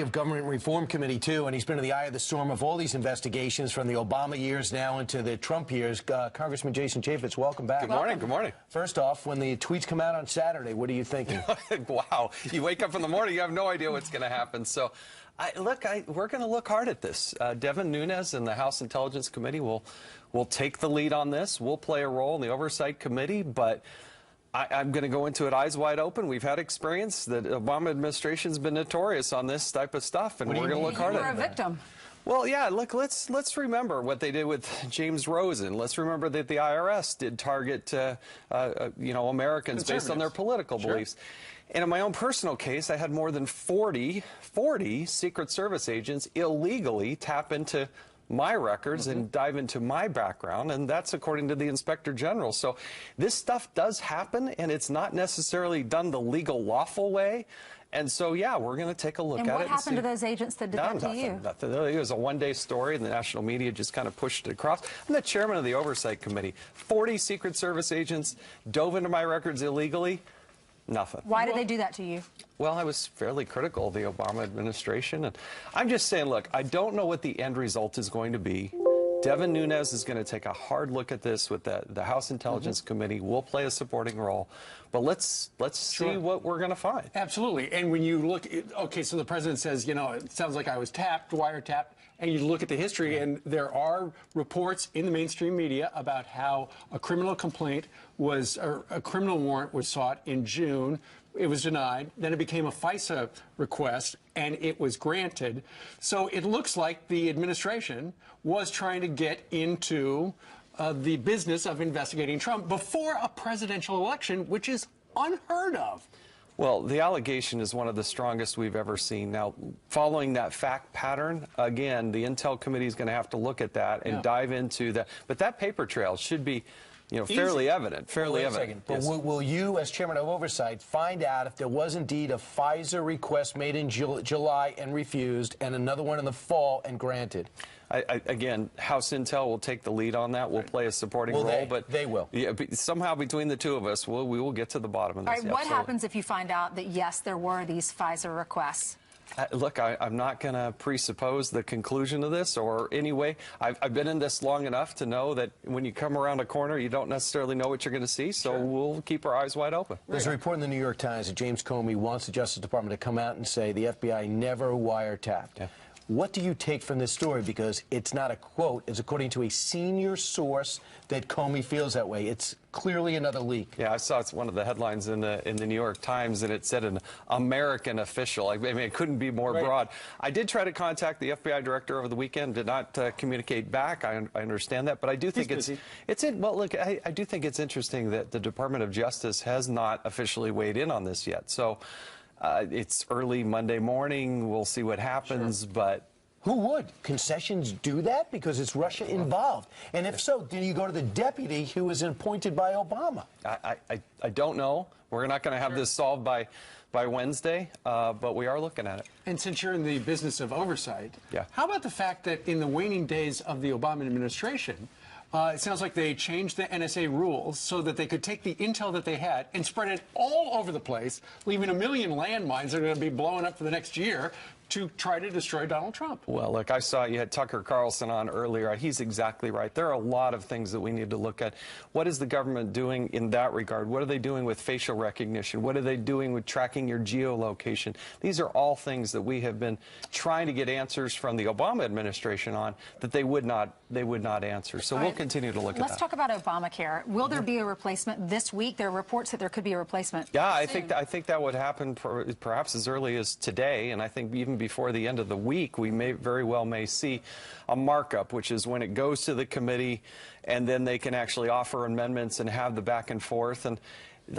Of Government Reform Committee, too, and he's been in the eye of the storm of all these investigations from the Obama years now into the Trump years. Congressman Jason Chaffetz, welcome back. Good morning. Good morning. First off, when the tweets come out on Saturday, what are you thinking? Wow. You wake up in the morning, you have no idea what's going to happen. So, we're going to look hard at this. Devin Nunes and the House Intelligence Committee will take the lead on this. We'll play a role in the Oversight Committee, but I'm going to go into it eyes wide open. We've had experience. The Obama administration's been notorious on this type of stuff, and we're going to look hard at it. You were a victim. Well, yeah, look, let's remember what they did with James Rosen. Let's remember that the IRS did target, Americans based on their political beliefs. And in my own personal case, I had more than 40 Secret Service agents illegally tap into my records and dive into my background, and that's according to the Inspector General. So this stuff does happen, and it's not necessarily done the legal, lawful way. And so, yeah, we're going to take a look at it. And what happened to those agents that did that to you? Nothing. It was a one-day story, and the national media just kind of pushed it across. I'm the chairman of the Oversight Committee. 40 Secret Service agents dove into my records illegally. Nothing. Why did they do that to you? Well, I was fairly critical of the Obama administration, and I'm just saying, look, I don't know what the end result is going to be. Devin Nunes is going to take a hard look at this with the House Intelligence Committee. We'll play a supporting role, but let's see what we're going to find. Absolutely. And when you look, okay, so the president says, it sounds like I was wiretapped, and you look at the history, and there are reports in the mainstream media about how a criminal complaint was, or a criminal warrant was sought in June. It was denied. Then it became a FISA request, and it was granted. So it looks like the administration was trying to get into the business of investigating Trump before a presidential election, which is unheard of. Well, the allegation is one of the strongest we've ever seen. Now, following that fact pattern, again, the Intel Committee is going to have to look at that and dive into that. But that paper trail should be fairly evident. Fairly evident. But will you, as chairman of Oversight, find out if there was indeed a FISA request made in July and refused, and another one in the fall and granted? Again, House Intel will take the lead on that. We'll play a supporting role, but they will. Yeah, somehow between the two of us, we will get to the bottom of this. All right, what happens if you find out that yes, there were these FISA requests? Look, I'm not going to presuppose the conclusion of this, or anyway, I've been in this long enough to know that when you come around a corner, you don't necessarily know what you're going to see, so we'll keep our eyes wide open. There's a report in the New York Times that James Comey wants the Justice Department to come out and say the FBI never wiretapped. Yeah. What do you take from this story? Because it's not a quote. It's according to a senior source that Comey feels that way. It's clearly another leak. Yeah, I saw it's one of the headlines in the New York Times, and it said an American official. I mean, it couldn't be more broad. I did try to contact the FBI director over the weekend. Did not communicate back. I understand that, but I do think well, look, I do think it's interesting that the Department of Justice has not officially weighed in on this yet. So. It's early Monday morning. We'll see what happens, but... Who would? Concessions do that? Because it's Russia involved. And if so, then you go to the deputy who was appointed by Obama. I don't know. We're not going to have this solved by Wednesday, but we are looking at it. And since you're in the business of oversight, how about the fact that in the waning days of the Obama administration, it sounds like they changed the NSA rules so that they could take the intel that they had and spread it all over the place, leaving 1 million landmines that are going to be blowing up for the next year to try to destroy Donald Trump. Well, look, I saw you had Tucker Carlson on earlier. He's exactly right. There are a lot of things that we need to look at. What is the government doing in that regard? What are they doing with facial recognition? What are they doing with tracking your geolocation? These are all things that we have been trying to get answers from the Obama administration on that they would not answer. So we'll continue to look at that. Let's talk about Obamacare. Will there be a replacement this week? There are reports that there could be a replacement. Yeah, I think that would happen perhaps as early as today, and I think even before the end of the week, we very well may see a markup, which is when it goes to the committee, and then they can actually offer amendments and have the back and forth. And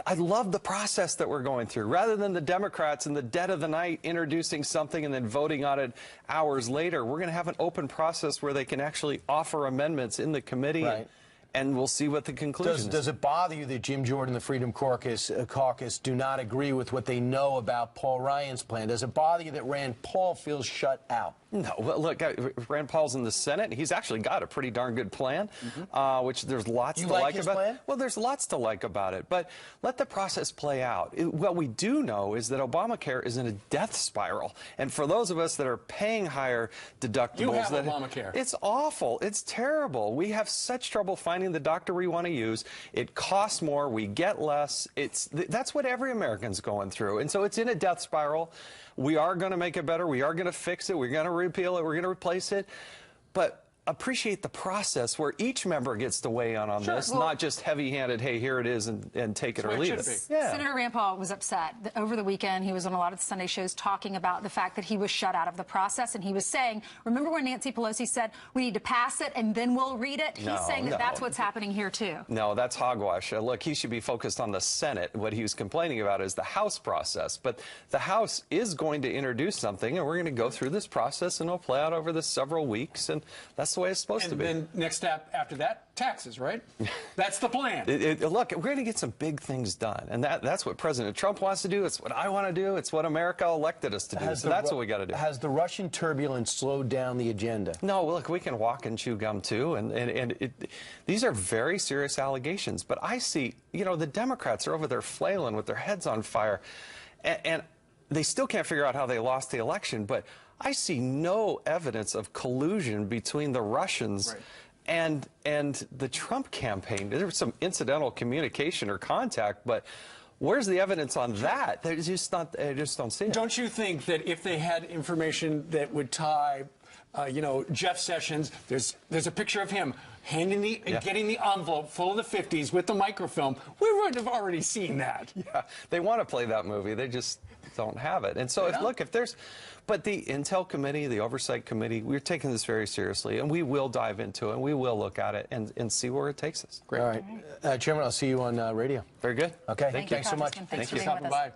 I love the process that we're going through. Rather than the Democrats in the dead of the night introducing something and then voting on it hours later, we're going to have an open process where they can actually offer amendments in the committee. and we'll see what the conclusion is. Does it bother you that Jim Jordan, the Freedom Caucus, do not agree with what they know about Paul Ryan's plan? Does it bother you that Rand Paul feels shut out? No, well, look, Rand Paul's in the Senate. He's actually got a pretty darn good plan, which there's lots to like about. Plan? Well, there's lots to like about it, but let the process play out. What we do know is that Obamacare is in a death spiral, and for those of us that are paying higher deductibles, you have Obamacare. It's awful. It's terrible. We have such trouble finding the doctor we want to use. It costs more. We get less. That's what every American's going through, and so it's in a death spiral. We are going to make it better. We are going to fix it. We're going to repeal it. We're going to replace it. But appreciate the process where each member gets to weigh in on this, not just heavy-handed, hey, here it is, and take it or leave it. Yeah. Senator Rand Paul was upset. Over the weekend, he was on a lot of the Sunday shows talking about the fact that he was shut out of the process, and he was saying, remember when Nancy Pelosi said, we need to pass it and then we'll read it? He's saying that that's what's happening here, too. No, that's hogwash. Look, he should be focused on the Senate. What he was complaining about is the House process. But the House is going to introduce something, and we're going to go through this process, and it'll play out over the several weeks, and that's the way it's supposed to be. And then next step after that, taxes, right? That's the plan. Look, we're going to get some big things done, and that's what President Trump wants to do. It's what I want to do. It's what America elected us to do. So that's what we got to do. Has the Russian turbulence slowed down the agenda? No, look, we can walk and chew gum too, and these are very serious allegations. But I see, you know, the Democrats are over there flailing with their heads on fire, and they still can't figure out how they lost the election. But I see no evidence of collusion between the Russians and the Trump campaign. There was some incidental communication or contact, but where's the evidence on that? They just don't see it. Don't you think that if they had information that would tie, you know, Jeff Sessions, there's a picture of him getting the envelope full of the 50s with the microfilm, we would have already seen that. Yeah, they want to play that movie. They just don't have it. And so, but the Intel Committee, the Oversight Committee, we're taking this very seriously, and we will dive into it, and we will look at it and see where it takes us. Great. All right. Chairman, I'll see you on radio. Very good. Okay. Thank you Thanks so much. Thanks for being with us.